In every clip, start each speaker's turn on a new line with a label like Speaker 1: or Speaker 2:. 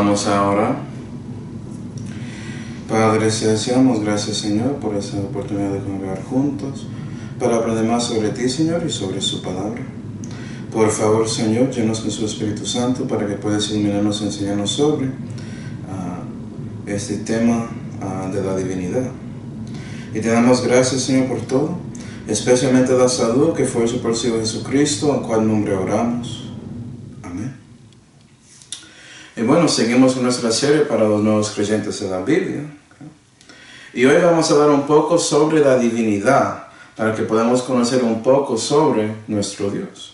Speaker 1: Vamos ahora. Padre Celestial, gracias Señor por esta oportunidad de congregar juntos para aprender más sobre ti, Señor, y sobre su palabra. Por favor, Señor, llenos con su Espíritu Santo para que puedas iluminarnos y enseñarnos sobre este tema de la divinidad. Y te damos gracias, Señor, por todo, especialmente la salud que fue por su Hijo Jesucristo, en cual nombre oramos. Amén. Y bueno, seguimos con nuestra serie para los nuevos creyentes de la Biblia. Y hoy vamos a hablar un poco sobre la divinidad, para que podamos conocer un poco sobre nuestro Dios.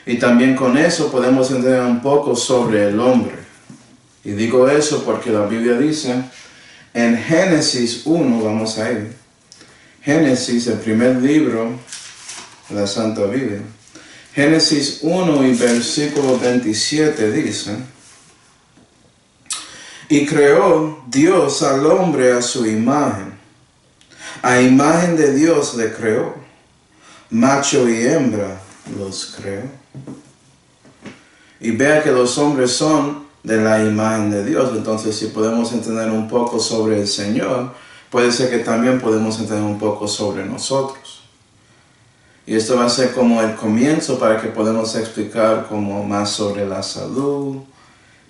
Speaker 1: Y también con eso podemos entender un poco sobre el hombre. Y digo eso porque la Biblia dice, en Génesis 1, vamos a ir. Génesis, el primer libro de la Santa Biblia. Génesis 1 y versículo 27 dice, y creó Dios al hombre a su imagen. A imagen de Dios le creó. Macho y hembra los creó. Y vea que los hombres son de la imagen de Dios. Entonces, si podemos entender un poco sobre el Señor, puede ser que también podemos entender un poco sobre nosotros. Y esto va a ser como el comienzo para que podamos explicar como más sobre la salud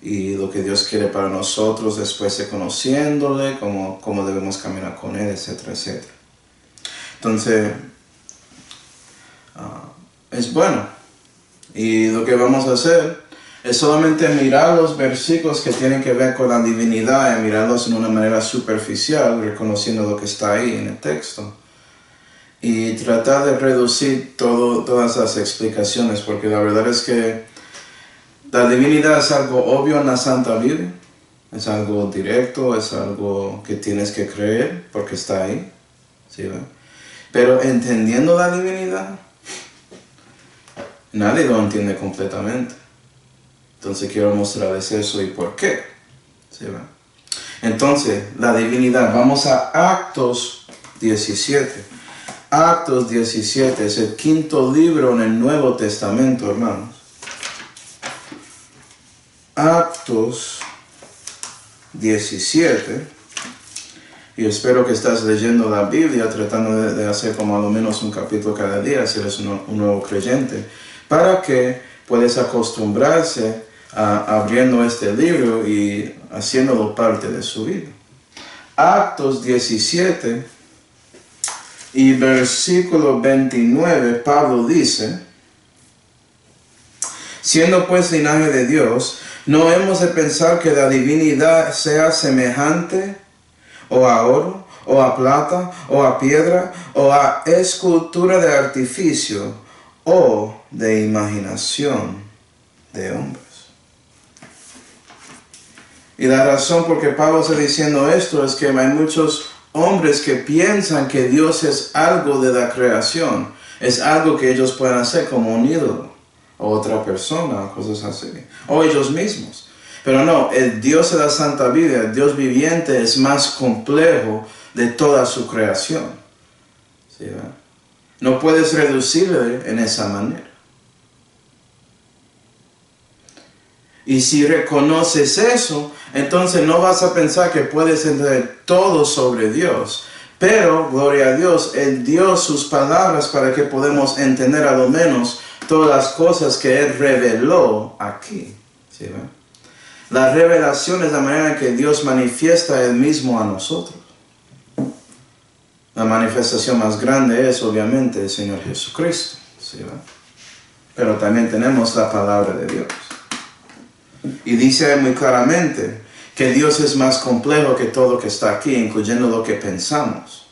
Speaker 1: y lo que Dios quiere para nosotros después de conociéndole, cómo debemos caminar con Él, etcétera, etcétera. Entonces, es bueno. Y lo que vamos a hacer es solamente mirar los versículos que tienen que ver con la divinidad y mirarlos en una manera superficial, reconociendo lo que está ahí en el texto. Y tratar de reducir todas las explicaciones, porque la verdad es que la divinidad es algo obvio en la Santa Biblia. Es algo directo, es algo que tienes que creer porque está ahí. ¿Sí, ¿verdad? Pero entendiendo la divinidad, nadie lo entiende completamente. Entonces quiero mostrarles eso y por qué. ¿Sí, ¿verdad? Entonces, la divinidad. Vamos a Actos 17. Actos 17 es el quinto libro en el Nuevo Testamento, hermanos. Actos 17. Y espero que estás leyendo la Biblia, tratando de hacer como a lo menos un capítulo cada día, si eres un nuevo creyente, para que puedas acostumbrarse a abriendo este libro y haciéndolo parte de su vida. Actos 17 y versículo 29, Pablo dice, siendo pues linaje de Dios, no hemos de pensar que la divinidad sea semejante o a oro, o a plata, o a piedra, o a escultura de artificio, o de imaginación de hombres. Y la razón por que Pablo está diciendo esto es que hay muchos hombres que piensan que Dios es algo de la creación, es algo que ellos pueden hacer como un ídolo, o otra persona, cosas así, o ellos mismos. Pero no, el Dios de la Santa Biblia, el Dios viviente, es más complejo de toda su creación. ¿Sí, verdad? No puedes reducirle en esa manera. Y si reconoces eso, entonces no vas a pensar que puedes entender todo sobre Dios. Pero, gloria a Dios, Él dio sus palabras para que podamos entender a lo menos todas las cosas que Él reveló aquí. ¿Sí, verdad? La revelación es la manera en que Dios manifiesta Él mismo a nosotros. La manifestación más grande es obviamente el Señor Jesucristo. ¿Sí, verdad? Pero también tenemos la palabra de Dios. Y dice muy claramente que Dios es más complejo que todo lo que está aquí, incluyendo lo que pensamos.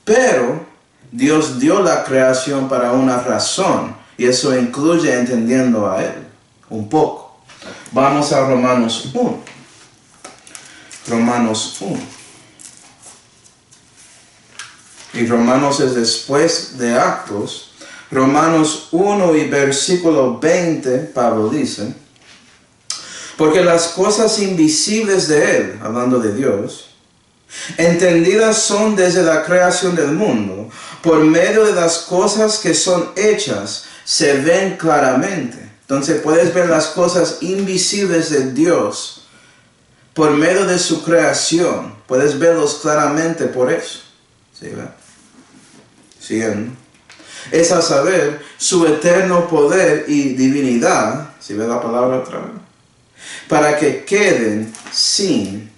Speaker 1: Pero Dios dio la creación para una razón, y eso incluye entendiendo a Él un poco. Vamos a Romanos 1. Romanos 1. Y Romanos es después de Actos. Romanos 1 y versículo 20, Pablo dice, porque las cosas invisibles de Él, hablando de Dios, entendidas son desde la creación del mundo, por medio de las cosas que son hechas, se ven claramente, Entonces puedes ver las cosas invisibles de Dios por medio de su creación. Puedes verlos claramente por eso. ¿Sí, ve? Siguiendo. Es a saber, su eterno poder y divinidad, si ve la palabra otra vez, para que queden sin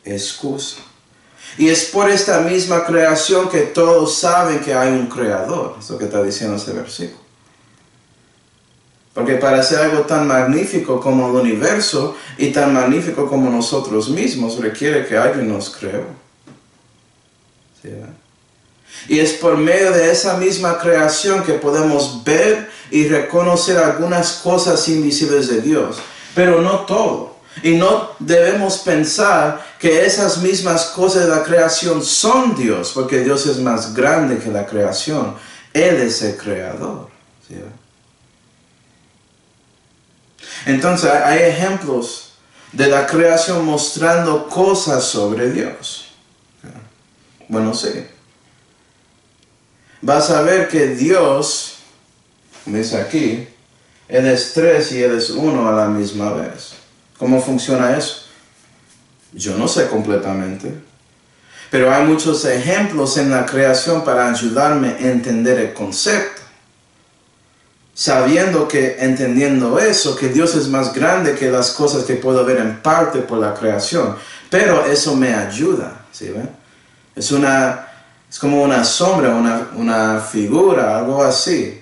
Speaker 1: excusa. Y es por esta misma creación que todos saben que hay un creador. Es lo que está diciendo ese versículo. Porque para hacer algo tan magnífico como el universo y tan magnífico como nosotros mismos, requiere que alguien nos creó. ¿Sí, verdad? Y es por medio de esa misma creación que podemos ver y reconocer algunas cosas invisibles de Dios, pero no todo. Y no debemos pensar que esas mismas cosas de la creación son Dios, porque Dios es más grande que la creación. Él es el creador. ¿Sí? Entonces hay ejemplos de la creación mostrando cosas sobre Dios. Bueno, sí. Vas a ver que Dios, como dice aquí, Él es tres y Él es uno a la misma vez. ¿Cómo funciona eso? Yo no sé completamente. Pero hay muchos ejemplos en la creación para ayudarme a entender el concepto. Sabiendo que, entendiendo eso, que Dios es más grande que las cosas que puedo ver en parte por la creación. Pero eso me ayuda, ¿sí ven? Es como una sombra, una figura, algo así,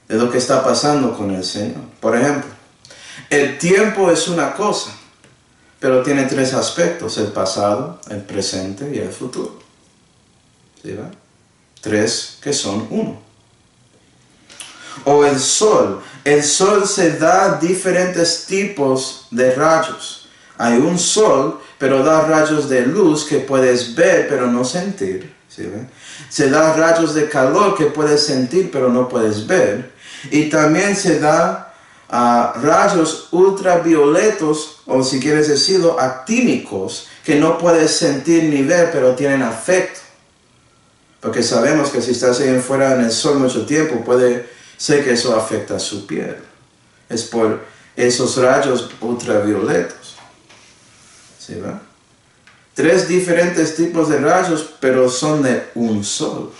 Speaker 1: de lo que está pasando con el Señor. Por ejemplo, el tiempo es una cosa, pero tiene tres aspectos: el pasado, el presente y el futuro. ¿Sí ven? Tres que son uno. O el sol. El sol se da diferentes tipos de rayos. Hay un sol, pero da rayos de luz que puedes ver, pero no sentir. ¿Sí ven? Se da rayos de calor que puedes sentir, pero no puedes ver. Y también se da rayos ultravioletos, o si quieres decirlo, actínicos, que no puedes sentir ni ver, pero tienen afecto. Porque sabemos que si estás ahí fuera en el sol mucho tiempo, puede ser que eso afecta a su piel. Es por esos rayos ultravioletos. ¿Sí va? Tres diferentes tipos de rayos, pero son de un sol.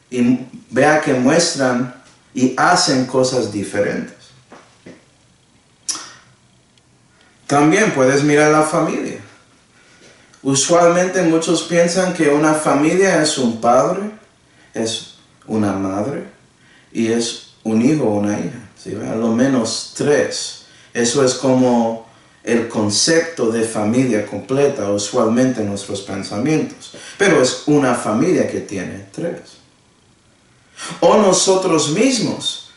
Speaker 1: Y vea que muestran y hacen cosas diferentes. También puedes mirar la familia. Usualmente muchos piensan que una familia es un padre, es una madre y es un hijo o una hija. ¿Sí? A lo menos tres. Eso es como el concepto de familia completa usualmente en nuestros pensamientos. Pero es una familia que tiene tres. O nosotros mismos,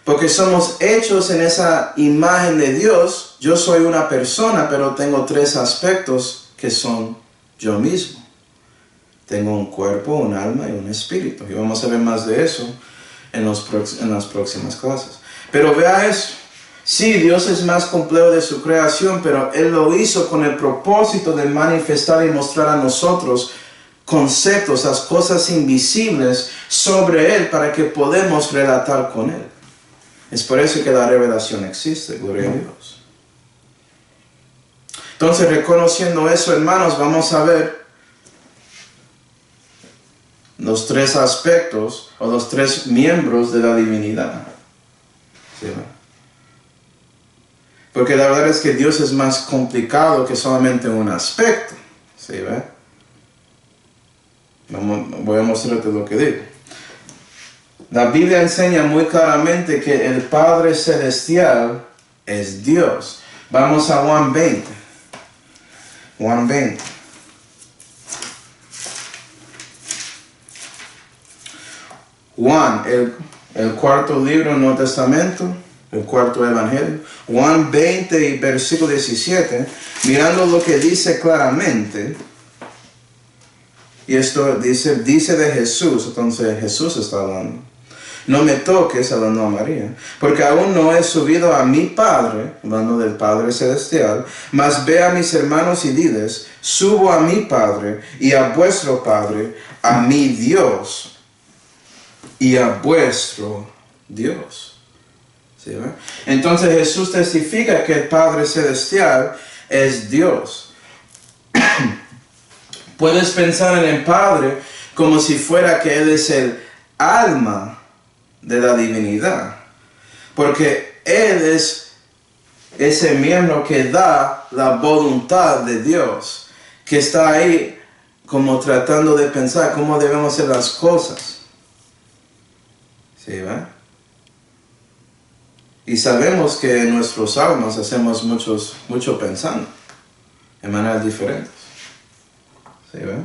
Speaker 1: porque somos hechos en esa imagen de Dios. Yo soy una persona, pero tengo tres aspectos que son yo mismo. Tengo un cuerpo, un alma y un espíritu. Y vamos a ver más de eso en las próximas clases. Pero vea eso. Sí, Dios es más complejo de su creación, pero Él lo hizo con el propósito de manifestar y mostrar a nosotros conceptos, las cosas invisibles sobre Él, para que podamos relatar con Él. Es por eso que la revelación existe, gloria a Dios. Entonces, reconociendo eso, hermanos, vamos a ver los tres aspectos o los tres miembros de la divinidad. ¿Sí? Porque la verdad es que Dios es más complicado que solamente un aspecto. ¿Sí? Voy a mostrarte lo que digo. La Biblia enseña muy claramente que el Padre Celestial es Dios. Vamos a Juan 20. Juan 20. Juan, el cuarto libro del Nuevo Testamento, el cuarto evangelio. Juan 20 y versículo 17. Mirando lo que dice claramente. Y esto dice de Jesús. Entonces Jesús está hablando. No me toques, hablando a María, porque aún no he subido a mi Padre, hablando del Padre Celestial, mas ve a mis hermanos y diles, subo a mi Padre y a vuestro Padre, a mi Dios y a vuestro Dios. ¿Sí, ve? Entonces Jesús testifica que el Padre Celestial es Dios. Puedes pensar en el Padre como si fuera que Él es el alma de la divinidad. Porque Él es ese miembro que da la voluntad de Dios, que está ahí como tratando de pensar cómo debemos hacer las cosas. ¿Sí, ve? Y sabemos que en nuestros almas hacemos mucho pensando, de maneras diferentes. ¿Sí, ve?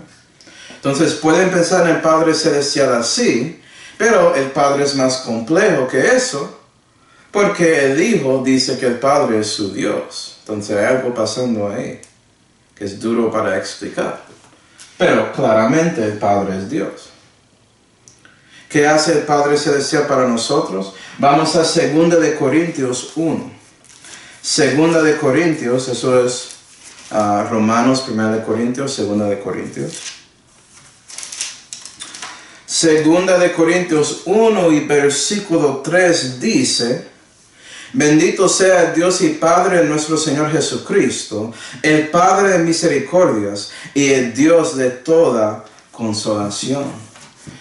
Speaker 1: Entonces pueden pensar en el Padre Celestial así, pero el Padre es más complejo que eso, porque el Hijo dice que el Padre es su Dios. Entonces hay algo pasando ahí, que es duro para explicar. Pero claramente el Padre es Dios. ¿Qué hace el Padre Celestial para nosotros? Vamos a 2 de Corintios 1. 2 de Corintios, eso es Romanos, 1 de Corintios, 2 de Corintios. 2 de Corintios 1 y versículo 3 dice: bendito sea el Dios y Padre de nuestro Señor Jesucristo, el Padre de misericordias y el Dios de toda consolación.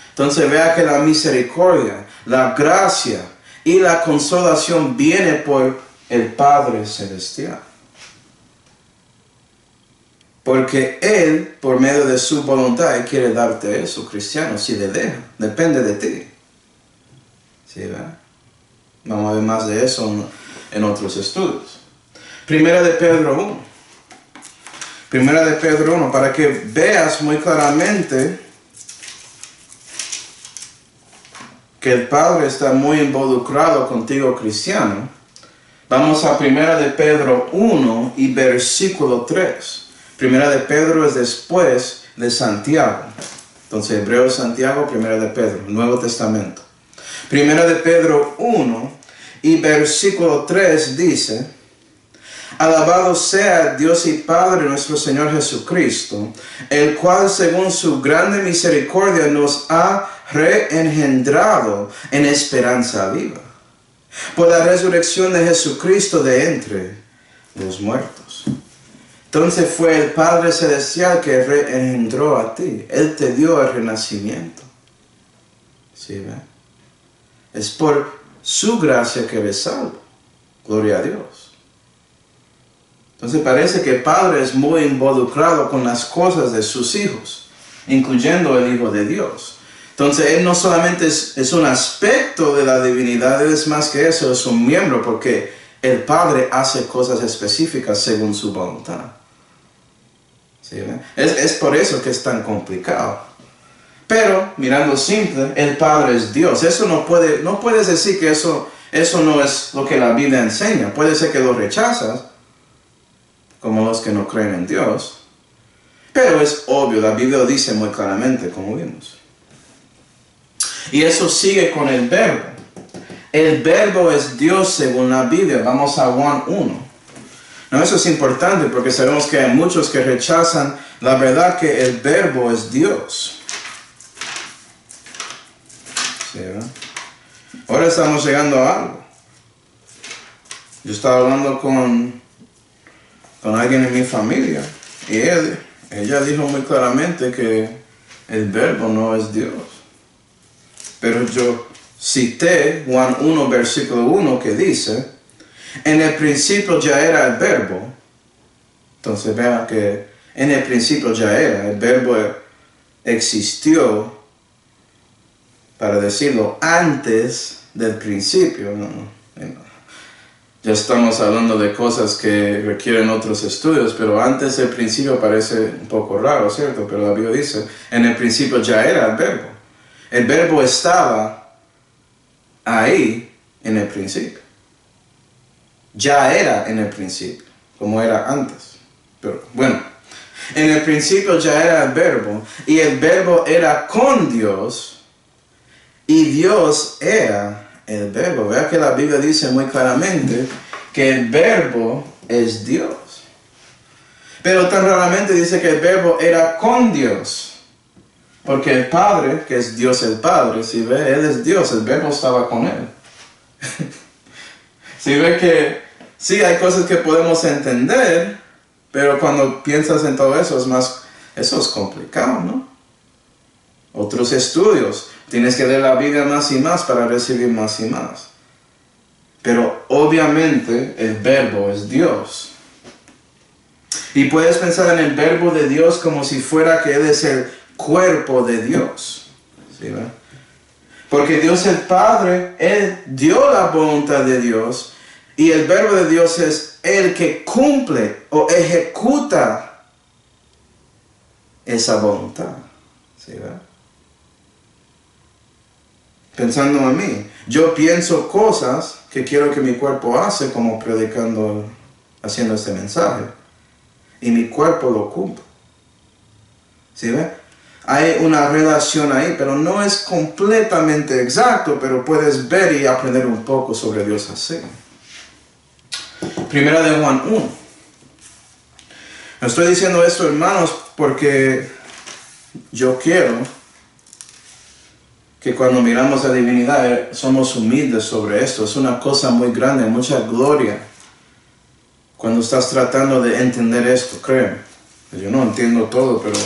Speaker 1: Entonces vea que la misericordia, la gracia y la consolación viene por el Padre Celestial. Porque Él, por medio de su voluntad, Él quiere darte eso, cristiano, si le deja. Depende de ti. ¿Sí, verdad? Vamos a ver más de eso en otros estudios. Primera de Pedro 1. Primera de Pedro 1, para que veas muy claramente que el Padre está muy involucrado contigo, cristiano. Vamos a Primera de Pedro 1 y versículo 3. Primera de Pedro es después de Santiago. Entonces, Hebreo, Santiago, Primera de Pedro, Nuevo Testamento. Primera de Pedro 1 y versículo 3 dice: alabado sea Dios y Padre nuestro Señor Jesucristo, el cual según su grande misericordia nos ha reengendrado en esperanza viva, por la resurrección de Jesucristo de entre los muertos. Entonces fue el Padre Celestial que reengendró a ti. Él te dio el renacimiento. ¿Sí, ve? Es por su gracia que eres salvo. Gloria a Dios. Entonces parece que el Padre es muy involucrado con las cosas de sus hijos, incluyendo el Hijo de Dios. Entonces Él no solamente es un aspecto de la divinidad, Él es más que eso, es un miembro, porque el Padre hace cosas específicas según su voluntad. ¿Sí, es por eso que es tan complicado. Pero, mirando simple, el Padre es Dios. Eso no puedes decir que eso no es lo que la Biblia enseña. Puede ser que lo rechazas, como los que no creen en Dios. Pero es obvio, la Biblia lo dice muy claramente, como vimos. Y eso sigue con el Verbo. El Verbo es Dios según la Biblia. Vamos a Juan 1. No, eso es importante porque sabemos que hay muchos que rechazan la verdad que el Verbo es Dios. ¿Sí, verdad? Ahora estamos llegando a algo. Yo estaba hablando con alguien en mi familia y ella dijo muy claramente que el Verbo no es Dios. Pero yo cité Juan 1, versículo 1, que dice: en el principio ya era el Verbo. Entonces vean que en el principio ya era. El Verbo existió, para decirlo, antes del principio. Ya estamos hablando de cosas que requieren otros estudios, pero antes del principio parece un poco raro, ¿cierto? Pero la Biblia dice, en el principio ya era el Verbo. El Verbo estaba ahí en el principio. Ya era en el principio, como era antes. Pero bueno, en el principio ya era el Verbo, y el Verbo era con Dios, y Dios era el Verbo. Vea que la Biblia dice muy claramente que el Verbo es Dios. Pero tan raramente dice que el Verbo era con Dios. Porque el Padre, que es Dios el Padre, si ve, Él es Dios, el Verbo estaba con Él. Si ve que sí hay cosas que podemos entender, pero cuando piensas en todo eso eso es complicado, ¿no? Otros estudios, tienes que leer la Biblia más y más para recibir más y más. Pero obviamente el verbo es Dios. Y puedes pensar en el verbo de Dios como si fuera que Él es el cuerpo de Dios. ¿Sí, verdad? Porque Dios el Padre, Él dio la voluntad de Dios y el verbo de Dios es el que cumple o ejecuta esa voluntad. ¿Sí, verdad? Pensando en mí, yo pienso cosas que quiero que mi cuerpo hace como predicando, haciendo este mensaje. Y mi cuerpo lo cumple. ¿Sí ve? Hay una relación ahí, pero no es completamente exacto, pero puedes ver y aprender un poco sobre Dios así. Primera de Juan 1. Estoy diciendo esto, hermanos, porque yo quiero que cuando miramos la divinidad somos humildes sobre esto. Es una cosa muy grande, mucha gloria. Cuando estás tratando de entender esto, créeme. Yo no entiendo todo, pero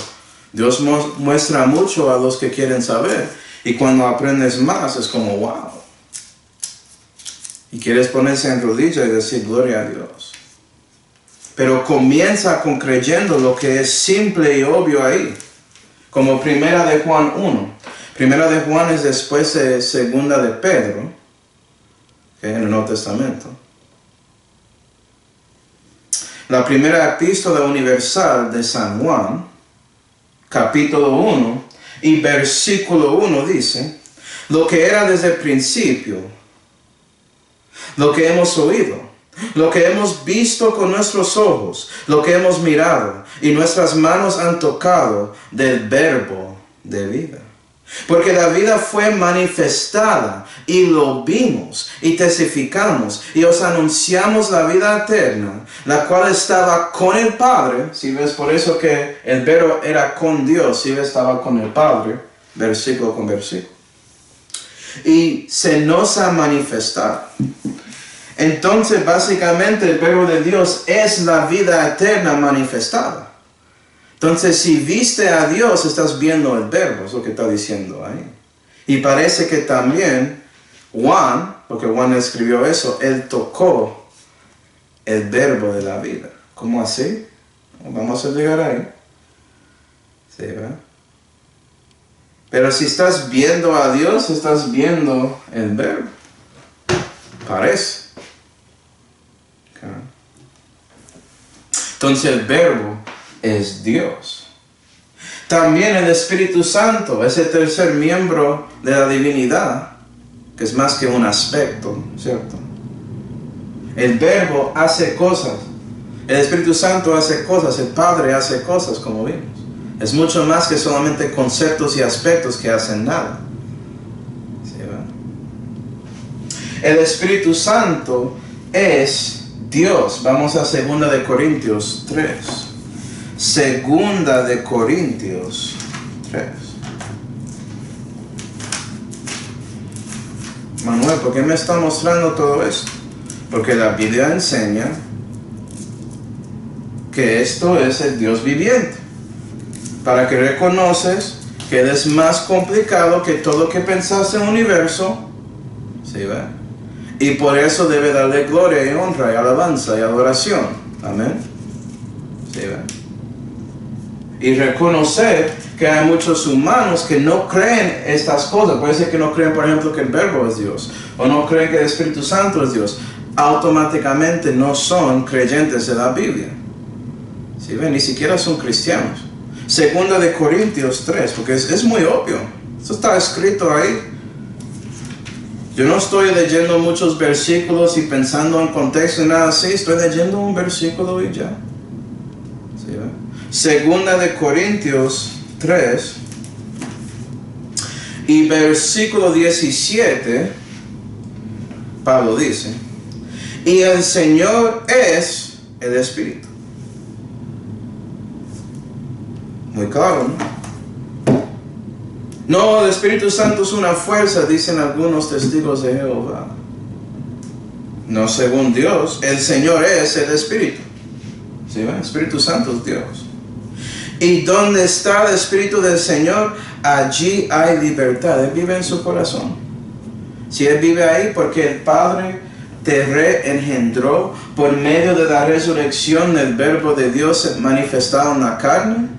Speaker 1: Dios muestra mucho a los que quieren saber. Y cuando aprendes más, es como, wow. Y quieres ponerse en rodillas y decir, gloria a Dios. Pero comienza con creyendo lo que es simple y obvio ahí. Como Primera de Juan 1. Primera de Juan es después de Segunda de Pedro, en el Nuevo Testamento. La primera epístola universal de San Juan, capítulo 1 y versículo 1 dice, lo que era desde el principio, lo que hemos oído, lo que hemos visto con nuestros ojos, lo que hemos mirado y nuestras manos han tocado del verbo de vida. Porque la vida fue manifestada y lo vimos y testificamos y os anunciamos la vida eterna, la cual estaba con el Padre. Si ves, por eso que el verbo era con Dios, si ves, estaba con el Padre, versículo con versículo. Y se nos ha manifestado. Entonces, básicamente, el verbo de Dios es la vida eterna manifestada. Entonces, si viste a Dios, estás viendo el verbo, es lo que está diciendo ahí. Y parece que también Juan, porque Juan escribió eso, él tocó el verbo de la vida. ¿Cómo así? Vamos a llegar ahí. ¿Sí, verdad? Pero si estás viendo a Dios, estás viendo el verbo. Parece. Okay. Entonces el verbo es Dios. También el Espíritu Santo es el tercer miembro de la divinidad, que es más que un aspecto, ¿cierto? El verbo hace cosas, el Espíritu Santo hace cosas, el Padre hace cosas, como vimos. Es mucho más que solamente conceptos y aspectos que hacen nada. ¿Sí, verdad? El Espíritu Santo es Dios. Vamos a 2 de Corintios 3. 2 de Corintios 3. Manuel, ¿por qué me está mostrando todo esto? Porque la Biblia enseña que esto es el Dios viviente. Para que reconoces que Él es más complicado que todo lo que pensaste en el universo. ¿Sí, ve? Y por eso debe darle gloria y honra y alabanza y adoración. Amén. ¿Sí, ve? Y reconocer que hay muchos humanos que no creen estas cosas. Puede ser que no creen, por ejemplo, que el verbo es Dios. O no creen que el Espíritu Santo es Dios. Automáticamente no son creyentes de la Biblia. ¿Sí, ve? Ni siquiera son cristianos. 2 de Corintios 3, porque es muy obvio. Eso está escrito ahí. Yo no estoy leyendo muchos versículos y pensando en contexto y nada así. Estoy leyendo un versículo y ya. ¿Sí, ve? 2 de Corintios 3 y versículo 17, Pablo dice, y el Señor es el Espíritu. Muy claro, ¿no? No, el Espíritu Santo es una fuerza, dicen algunos testigos de Jehová. no según Dios. El Señor es el Espíritu. ¿Sí ven? Espíritu Santo es Dios. Y donde está el Espíritu del Señor, allí hay libertad. Él vive en su corazón. Si Él vive ahí, porque el Padre te reengendró por medio de la resurrección del Verbo de Dios manifestado en la carne,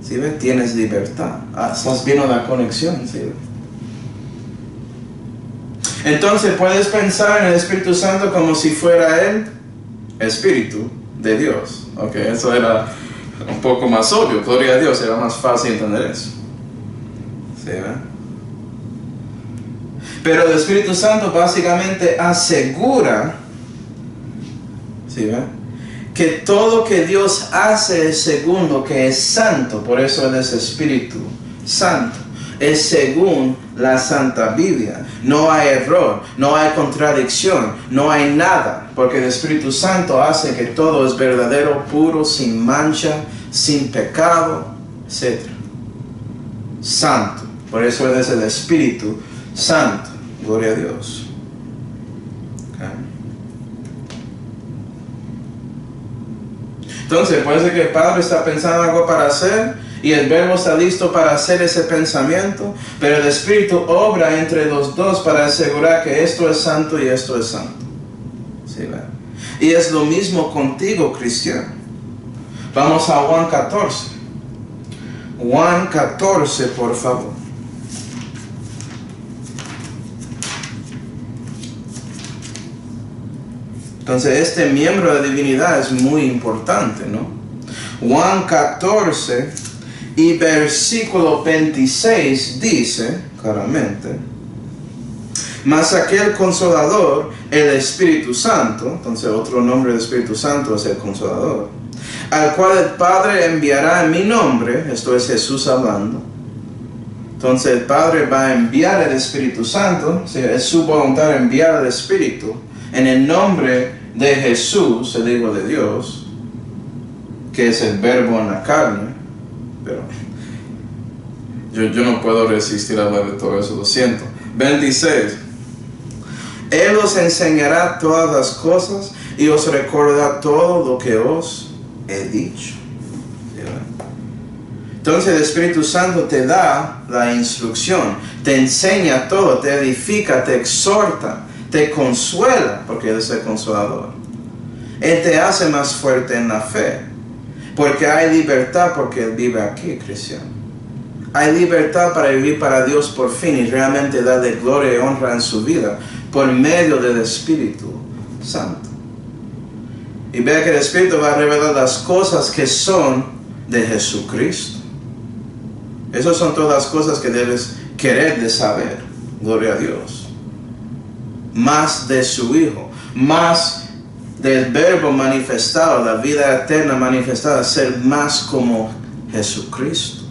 Speaker 1: ¿sí ves? Tienes libertad. Estás viendo la conexión, ¿sí ves? Entonces puedes pensar en el Espíritu Santo como si fuera el Espíritu de Dios. Ok, eso era un poco más obvio. Gloria a Dios, era más fácil entender eso. ¿Sí ves? Pero el Espíritu Santo básicamente asegura, ¿sí ves?, que todo que Dios hace es según lo que es santo. Por eso Él es Espíritu Santo. Es según la Santa Biblia. No hay error, no hay contradicción, no hay nada. Porque el Espíritu Santo hace que todo es verdadero, puro, sin mancha, sin pecado, etc. Santo. Por eso Él es el Espíritu Santo. Gloria a Dios. Okay. Entonces, puede ser que el Padre está pensando algo para hacer y el Verbo está listo para hacer ese pensamiento, pero el Espíritu obra entre los dos para asegurar que esto es santo y esto es santo. ¿Sí, ¿verdad? Y es lo mismo contigo, cristiano. Vamos a Juan 14. Juan 14, por favor. Entonces este miembro de la divinidad es muy importante, ¿no? Juan 14 y versículo 26 dice claramente: mas aquel Consolador, el Espíritu Santo, entonces otro nombre del Espíritu Santo es el Consolador, al cual el Padre enviará en mi nombre, esto es Jesús hablando. Entonces el Padre va a enviar el Espíritu Santo, ¿sí? Es su voluntad enviar el Espíritu en el nombre de Jesús, el Hijo de Dios, que es el Verbo en la carne. Pero yo no puedo resistir a hablar de todo eso, lo siento. 26. Él os enseñará todas las cosas y os recordará todo lo que os he dicho. Entonces el Espíritu Santo te da la instrucción, te enseña todo, te edifica, te exhorta, te consuela, porque Él es el Consolador. Él te hace más fuerte en la fe, porque hay libertad, porque Él vive aquí, cristiano. Hay libertad para vivir para Dios por fin y realmente darle gloria y honra en su vida por medio del Espíritu Santo. Y vea que el Espíritu va a revelar las cosas que son de Jesucristo. Esas son todas las cosas que debes querer de saber. Gloria a Dios. Más de su Hijo, más del Verbo manifestado, la vida eterna manifestada, ser más como Jesucristo.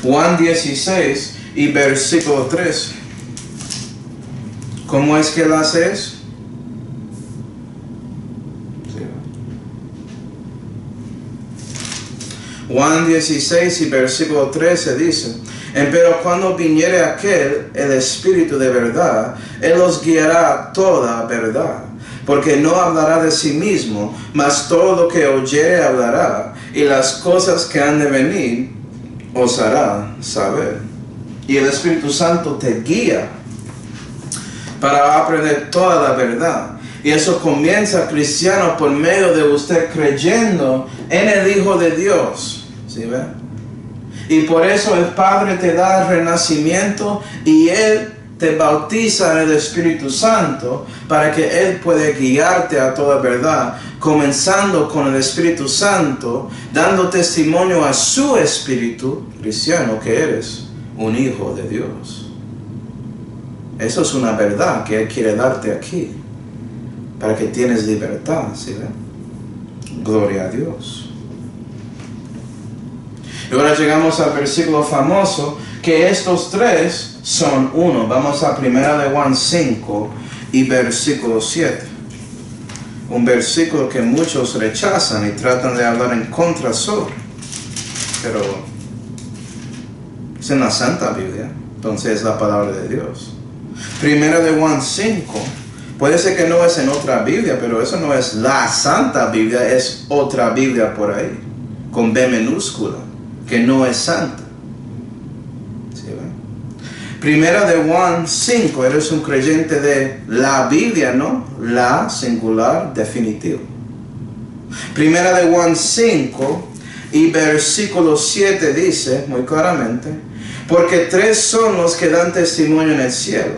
Speaker 1: Juan 16 y versículo 3. ¿Cómo es que Él hace eso? Juan 16 y versículo 13 dice: pero cuando viniere aquel, el Espíritu de verdad, Él os guiará a toda verdad, porque no hablará de sí mismo, mas todo lo que oyere hablará, y las cosas que han de venir os hará saber. Y el Espíritu Santo te guía para aprender toda la verdad. Y eso comienza, cristiano, por medio de usted creyendo en el Hijo de Dios. ¿Sí ve? Y por eso el Padre te da el renacimiento y Él te bautiza en el Espíritu Santo para que Él pueda guiarte a toda verdad, comenzando con el Espíritu Santo, dando testimonio a su Espíritu, cristiano, que eres un hijo de Dios. Eso es una verdad que Él quiere darte aquí, para que tienes libertad, ¿sí ve? Gloria a Dios. Y ahora llegamos al versículo famoso, que estos tres son uno. Vamos a 1 de Juan 5 y versículo 7. Un versículo que muchos rechazan y tratan de hablar en contra sobre. Pero es en la Santa Biblia, entonces es la palabra de Dios. Primera de Juan 5. Puede ser que no es en otra Biblia, pero eso no es la Santa Biblia, es otra Biblia por ahí, con B minúscula, que no es santa. ¿Sí, ve? Primera de Juan 5, eres un creyente de la Biblia, ¿no? La singular definitivo. Primera de Juan 5 y versículo 7 dice muy claramente, porque tres son los que dan testimonio en el cielo,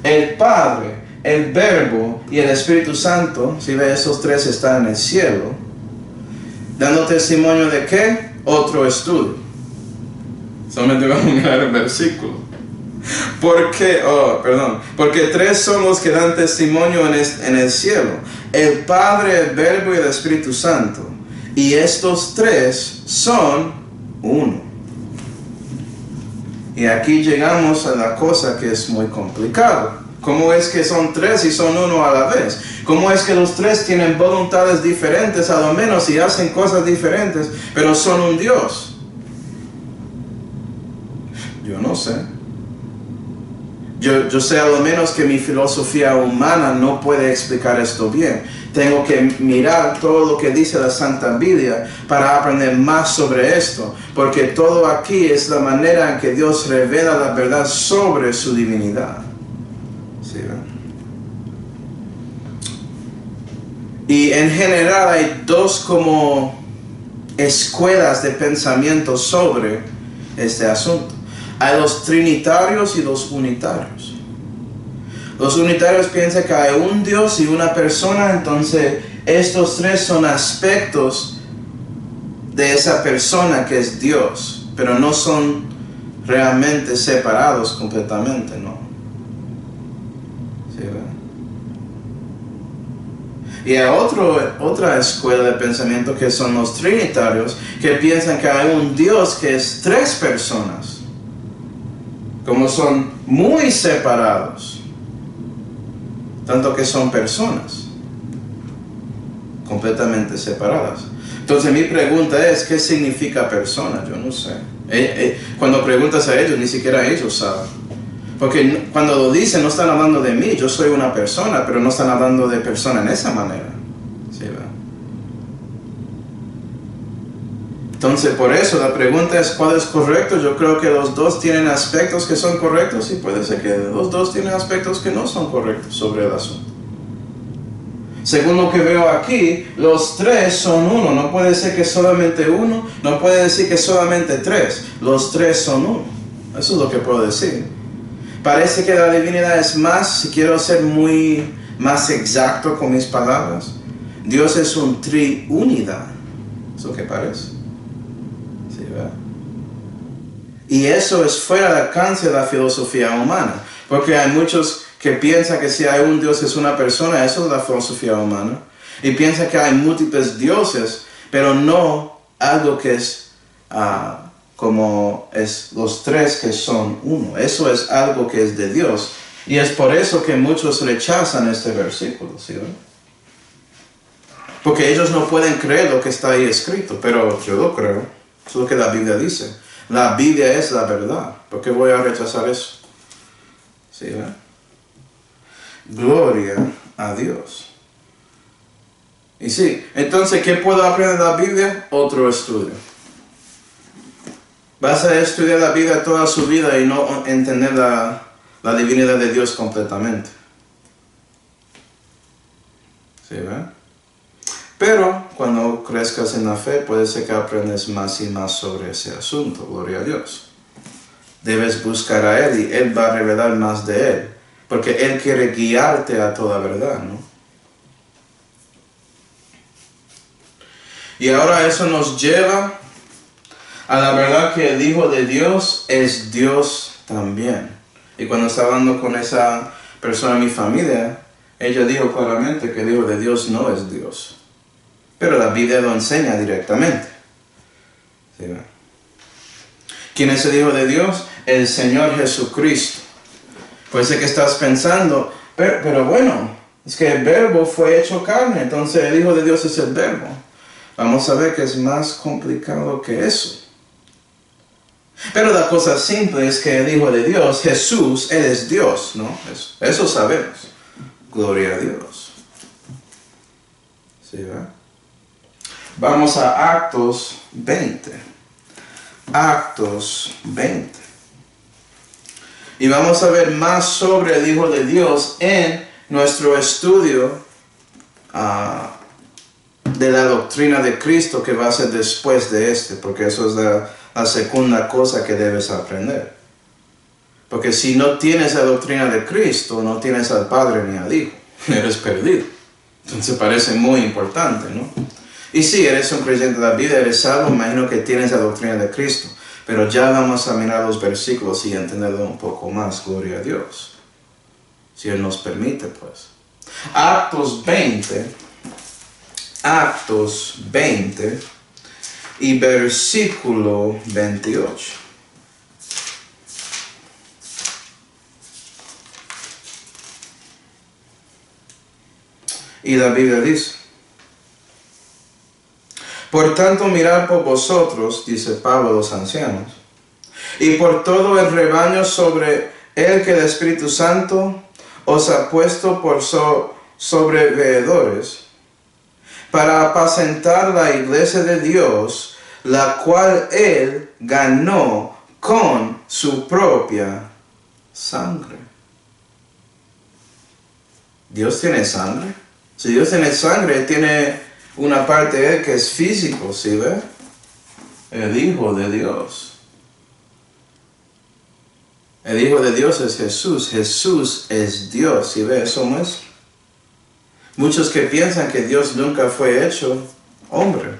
Speaker 1: el Padre, el Verbo y el Espíritu Santo. Si ve, esos tres están en el cielo. ¿Dando testimonio de qué? Otro estudio. Solamente vamos a mirar el versículo. Porque tres son los que dan testimonio en el cielo. El Padre, el Verbo y el Espíritu Santo. Y estos tres son uno. Y aquí llegamos a la cosa que es muy complicada. ¿Cómo es que son tres y son uno a la vez? ¿Cómo es que los tres tienen voluntades diferentes a lo menos y hacen cosas diferentes, pero son un Dios? Yo no sé. Yo sé a lo menos que mi filosofía humana no puede explicar esto bien. Tengo que mirar todo lo que dice la Santa Biblia para aprender más sobre esto, porque todo aquí es la manera en que Dios revela la verdad sobre su divinidad. ¿Sí, ¿verdad? Y en general hay dos como escuelas de pensamiento sobre este asunto. Hay los trinitarios y los unitarios. Los unitarios piensan que hay un Dios y una persona, entonces estos tres son aspectos de esa persona que es Dios, pero no son realmente separados completamente, ¿no? ¿Sí, verdad? Y hay otra escuela de pensamiento que son los trinitarios, que piensan que hay un Dios que es tres personas, como son muy separados, tanto que son personas completamente separadas. Entonces mi pregunta es, ¿qué significa persona? Yo no sé. Cuando preguntas a ellos, ni siquiera ellos saben. Porque cuando lo dicen, no están hablando de mí, yo soy una persona, pero no están hablando de persona en esa manera. ¿Sí, verdad? Entonces, por eso la pregunta es, ¿cuál es correcto? Yo creo que los dos tienen aspectos que son correctos y puede ser que los dos tienen aspectos que no son correctos sobre el asunto. Según lo que veo aquí, los tres son uno. No puede ser que solamente uno, no puede decir que solamente tres. Los tres son uno. Eso es lo que puedo decir. Parece que la divinidad es más, si quiero ser más exacto con mis palabras, Dios es un triunidad. Eso que parece. ¿Sí, verdad? Y eso es fuera del alcance de la filosofía humana. Porque hay muchos que piensan que si hay un Dios es una persona, eso es la filosofía humana. Y piensan que hay múltiples dioses, pero no algo que es como es los tres que son uno. Eso es algo que es de Dios. Y es por eso que muchos rechazan este versículo, ¿sí, verdad? Porque ellos no pueden creer lo que está ahí escrito, pero yo lo creo. Eso es lo que la Biblia dice. La Biblia es la verdad. ¿Por qué voy a rechazar eso? ¿Sí, verdad? Gloria a Dios. Y sí, entonces, ¿qué puedo aprender de la Biblia? Otro estudio. Vas a estudiar la Biblia toda su vida y no entender la divinidad de Dios completamente. ¿Sí, verdad? Pero cuando crezcas en la fe, puede ser que aprendes más y más sobre ese asunto. Gloria a Dios. Debes buscar a Él y Él va a revelar más de Él. Porque Él quiere guiarte a toda verdad, ¿no? Y ahora eso nos lleva a la verdad que el Hijo de Dios es Dios también. Y cuando estaba hablando con esa persona en mi familia, ella dijo claramente que el Hijo de Dios no es Dios. Pero la Biblia lo enseña directamente. ¿Sí, ¿verdad? ¿Quién es el Hijo de Dios? El Señor Jesucristo. Puede ser que estás pensando, pero bueno, es que el Verbo fue hecho carne, entonces el Hijo de Dios es el Verbo. Vamos a ver que es más complicado que eso. Pero la cosa simple es que el Hijo de Dios, Jesús, Él es Dios, ¿no? Eso sabemos. Gloria a Dios. ¿Sí, verdad? Vamos a Actos 20. Actos 20. Y vamos a ver más sobre el Hijo de Dios en nuestro estudio de la doctrina de Cristo que va a ser después de este, porque eso es la segunda cosa que debes aprender. Porque si no tienes la doctrina de Cristo, no tienes al Padre ni al Hijo, eres perdido. Entonces parece muy importante, ¿no? Y si eres un creyente de la vida, eres salvo, imagino que tienes la doctrina de Cristo. Pero ya vamos a mirar los versículos y entenderlo un poco más, gloria a Dios. Si Él nos permite, pues. Actos 20 y versículo 28. Y la Biblia dice: por tanto, mirad por vosotros, dice Pablo a los ancianos, y por todo el rebaño sobre el que el Espíritu Santo os ha puesto por sobreveedores, para apacentar la iglesia de Dios, la cual Él ganó con su propia sangre. ¿Dios tiene sangre? Si Dios tiene sangre, tiene una parte de Él que es físico, ¿sí ve? El Hijo de Dios. El Hijo de Dios es Jesús. Jesús es Dios, ¿sí ve? Eso muestra. Muchos que piensan que Dios nunca fue hecho hombre.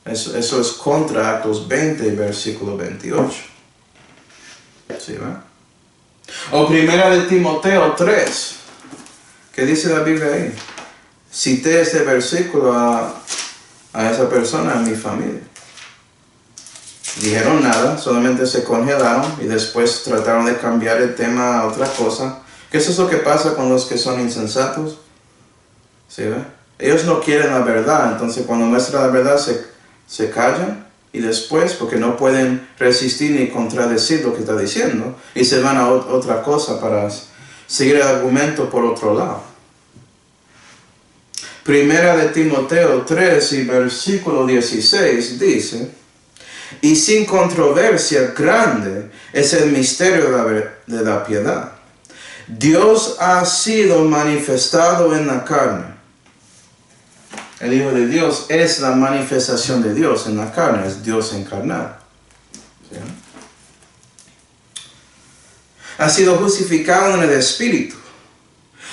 Speaker 1: Eso es contra Actos 20, versículo 28. ¿Sí ve? O primera de Timoteo 3. ¿Qué dice la Biblia ahí? Cité este versículo a esa persona en mi familia. Dijeron nada, solamente se congelaron y después trataron de cambiar el tema a otra cosa. ¿Qué es lo que pasa con los que son insensatos? ¿Sí ve? Ellos no quieren la verdad, entonces cuando muestra la verdad se callan y después, porque no pueden resistir ni contradecir lo que está diciendo, y se van a otra cosa para seguir el argumento por otro lado. Primera de Timoteo 3 y versículo 16 dice: y sin controversia grande es el misterio de la piedad. Dios ha sido manifestado en la carne. El Hijo de Dios es la manifestación de Dios en la carne, es Dios encarnado. ¿Sí? Ha sido justificado en el Espíritu.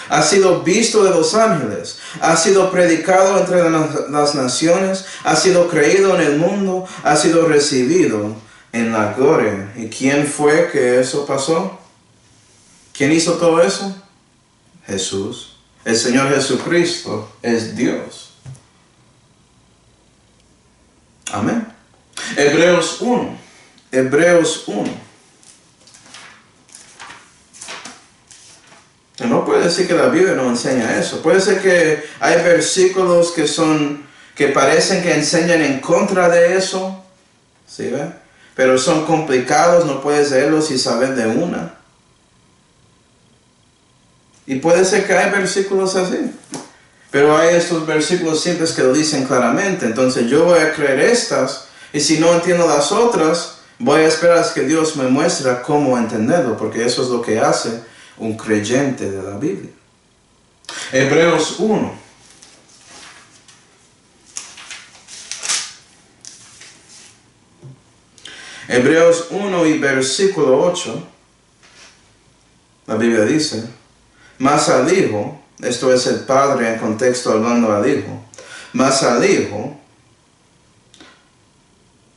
Speaker 1: Ha sido visto de los ángeles, ha sido predicado entre las naciones, ha sido creído en el mundo, ha sido recibido en la gloria. ¿Y quién fue que eso pasó? ¿Quién hizo todo eso? Jesús. El Señor Jesucristo es Dios. Amén. Hebreos 1. Hebreos 1. No puede decir que la Biblia no enseña eso. Puede ser que hay versículos que parecen que enseñan en contra de eso. ¿Sí ve? Pero son complicados, no puedes leerlos y saber de una. Y puede ser que hay versículos así. Pero hay estos versículos simples que lo dicen claramente. Entonces yo voy a creer estas. Y si no entiendo las otras, voy a esperar a que Dios me muestre cómo entenderlo. Porque eso es lo que hace un creyente de la Biblia. Hebreos 1. Hebreos 1 y versículo 8. La Biblia dice: mas al Hijo, esto es el Padre en contexto hablando al Hijo, mas al Hijo,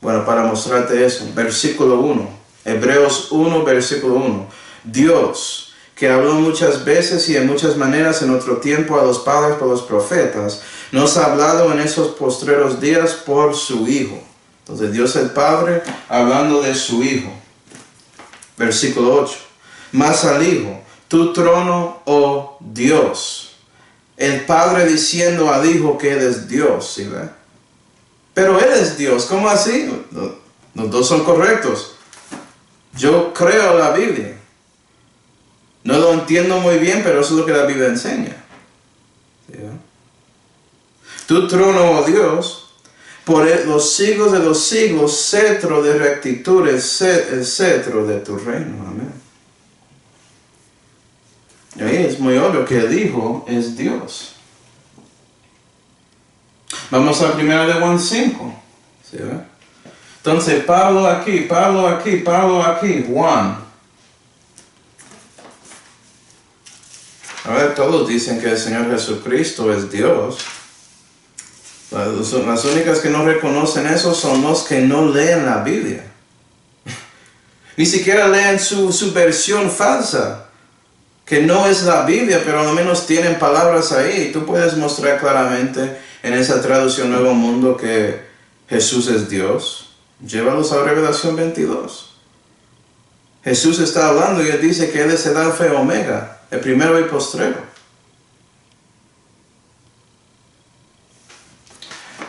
Speaker 1: bueno, para mostrarte eso, versículo 1, Hebreos 1, versículo 1, Dios, que habló muchas veces y en muchas maneras en otro tiempo a los padres por los profetas, nos ha hablado en esos postreros días por su Hijo. Entonces Dios el Padre hablando de su Hijo. Versículo 8, mas al Hijo, tu trono, oh Dios. El Padre diciendo al Hijo que Él es Dios, ¿sí ve? Pero Él es Dios, ¿cómo así? Los dos son correctos. Yo creo la Biblia. No lo entiendo muy bien, pero eso es lo que la Biblia enseña. ¿Sí? Tu trono, oh Dios, por los siglos de los siglos, cetro de rectitud, el cetro de tu reino. Amén. Y ahí es muy obvio que el Hijo es Dios. Vamos a 1 de Juan 5. ¿Sí? Entonces, Pablo aquí, Juan. A ver, todos dicen que el Señor Jesucristo es Dios. Las únicas que no reconocen eso son los que no leen la Biblia. Ni siquiera leen su versión falsa, que no es la Biblia, pero al menos tienen palabras ahí. Tú puedes mostrar claramente en esa traducción Nuevo Mundo que Jesús es Dios. Llévalos a Revelación 22. Jesús está hablando y él dice que él es el Alfa y Omega, el primero y postrero.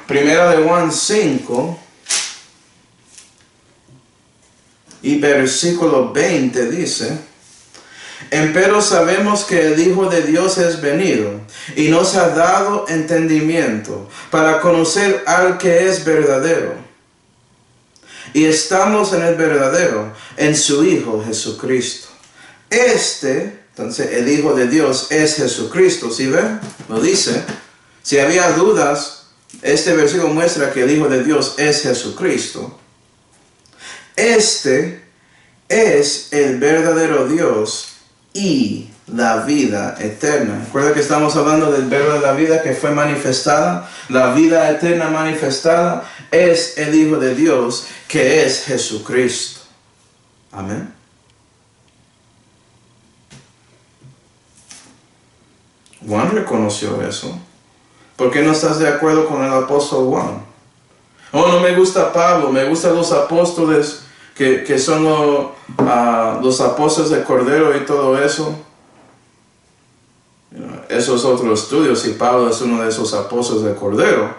Speaker 1: Primera de Juan 5 y versículo 20 dice: empero sabemos que el Hijo de Dios es venido y nos ha dado entendimiento para conocer al que es verdadero. Y estamos en el verdadero, en su Hijo Jesucristo. Entonces el Hijo de Dios es Jesucristo. ¿Sí ven? Lo dice. Si había dudas, este versículo muestra que el Hijo de Dios es Jesucristo. Este es el verdadero Dios y la vida eterna. Recuerda que estamos hablando del verbo de la vida que fue manifestada. La vida eterna manifestada es el Hijo de Dios, que es Jesucristo. Amén. Juan reconoció eso. ¿Por qué no estás de acuerdo con el apóstol Juan? Oh, no me gusta Pablo, me gustan los apóstoles que son los apóstoles del Cordero y todo eso. Eso es otro estudio, si Pablo es uno de esos apóstoles del Cordero.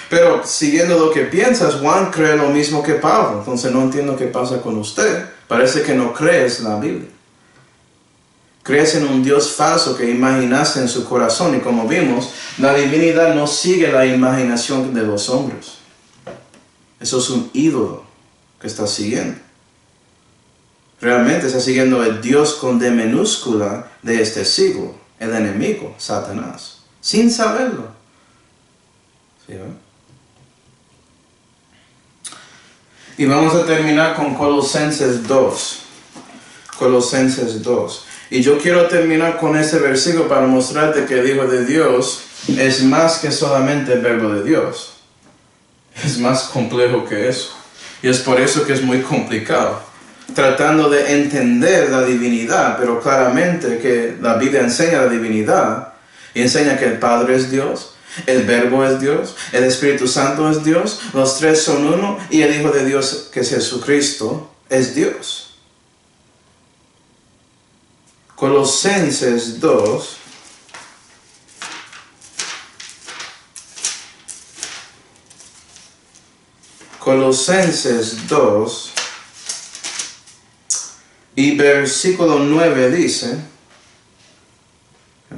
Speaker 1: Pero siguiendo lo que piensas, Juan cree lo mismo que Pablo. Entonces no entiendo qué pasa con usted. Parece que no crees en la Biblia. Crees en un Dios falso que imaginaste en su corazón. Y como vimos, la divinidad no sigue la imaginación de los hombres. Eso es un ídolo que está siguiendo. Realmente está siguiendo el Dios con D minúscula de este siglo, el enemigo, Satanás, sin saberlo. ¿Sí, y vamos a terminar con Colosenses 2. Colosenses 2. Y yo quiero terminar con este versículo para mostrarte que el Hijo de Dios es más que solamente el verbo de Dios. Es más complejo que eso. Y es por eso que es muy complicado. Tratando de entender la divinidad, pero claramente que la Biblia enseña la divinidad y enseña que el Padre es Dios, el Verbo es Dios, el Espíritu Santo es Dios, los tres son uno y el Hijo de Dios, que es Jesucristo, es Dios. Colosenses 2. Colosenses 2 y versículo 9 dice,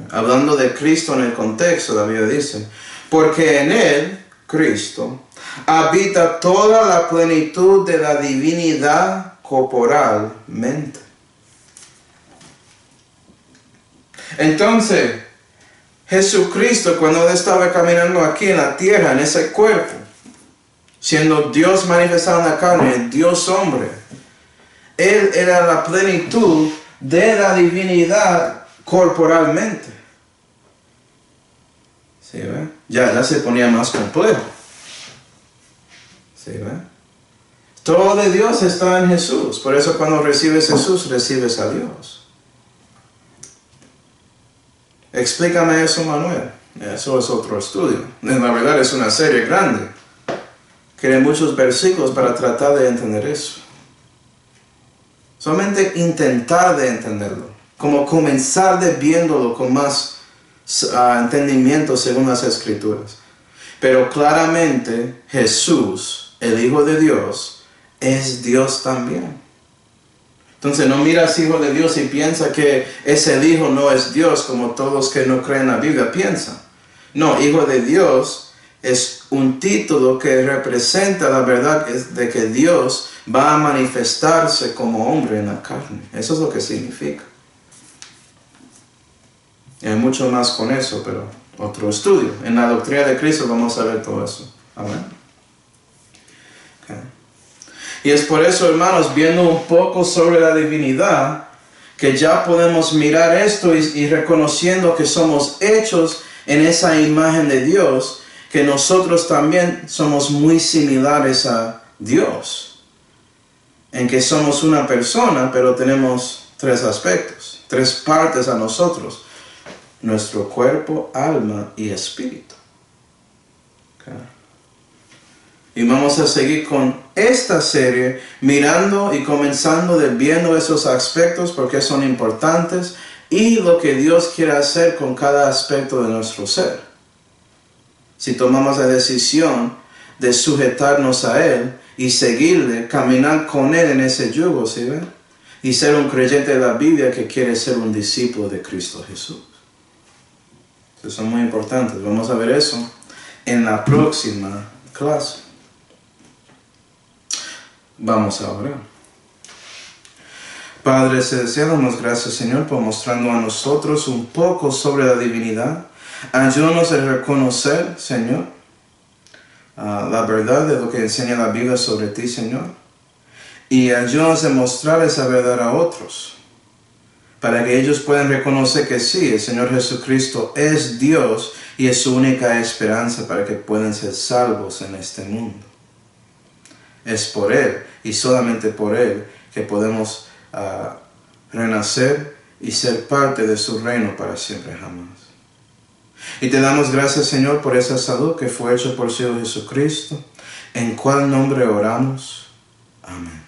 Speaker 1: hablando de Cristo en el contexto, la Biblia dice, porque en Él, Cristo, habita toda la plenitud de la divinidad corporalmente. Entonces, Jesucristo, cuando Él estaba caminando aquí en la tierra, en ese cuerpo, siendo Dios manifestado en la carne, Dios hombre, Él era la plenitud de la divinidad corporalmente. ¿Sí ve? Ya se ponía más complejo. ¿Sí ve? Todo de Dios está en Jesús. Por eso cuando recibes a Jesús, recibes a Dios. Explícame eso, Manuel. Eso es otro estudio. La verdad es una serie grande. Quiere muchos versículos para tratar de entender eso. Solamente intentar de entenderlo. Como comenzar de viéndolo con más entendimiento según las Escrituras. Pero claramente Jesús, el Hijo de Dios, es Dios también. Entonces no miras hijo de Dios y piensa que ese hijo no es Dios, como todos que no creen la Biblia piensan. No, hijo de Dios es un título que representa la verdad de que Dios va a manifestarse como hombre en la carne. Eso es lo que significa. Y hay mucho más con eso, pero otro estudio. En la doctrina de Cristo vamos a ver todo eso. Amén. Okay. Y es por eso, hermanos, viendo un poco sobre la divinidad, que ya podemos mirar esto y reconociendo que somos hechos en esa imagen de Dios, que nosotros también somos muy similares a Dios, en que somos una persona, pero tenemos tres aspectos, tres partes a nosotros: nuestro cuerpo, alma y espíritu. Okay. Y vamos a seguir con esta serie, mirando y comenzando viendo esos aspectos porque son importantes y lo que Dios quiere hacer con cada aspecto de nuestro ser. Si tomamos la decisión de sujetarnos a Él y seguirle, caminar con Él en ese yugo, ¿sí ven? Y ser un creyente de la Biblia que quiere ser un discípulo de Cristo Jesús. Eso son muy importantes. Vamos a ver eso en la próxima clase. Vamos a orar. Padre celestial, damos gracias, Señor, por mostrando a nosotros un poco sobre la divinidad. Ayúdanos a reconocer, Señor, la verdad de lo que enseña la Biblia sobre ti, Señor. Y ayúdanos a mostrar esa verdad a otros, para que ellos puedan reconocer que sí, el Señor Jesucristo es Dios y es su única esperanza para que puedan ser salvos en este mundo. Es por Él y solamente por Él que podemos renacer y ser parte de su reino para siempre jamás. Y te damos gracias, Señor, por esa salud que fue hecha por su Hijo Jesucristo, en cual nombre oramos. Amén.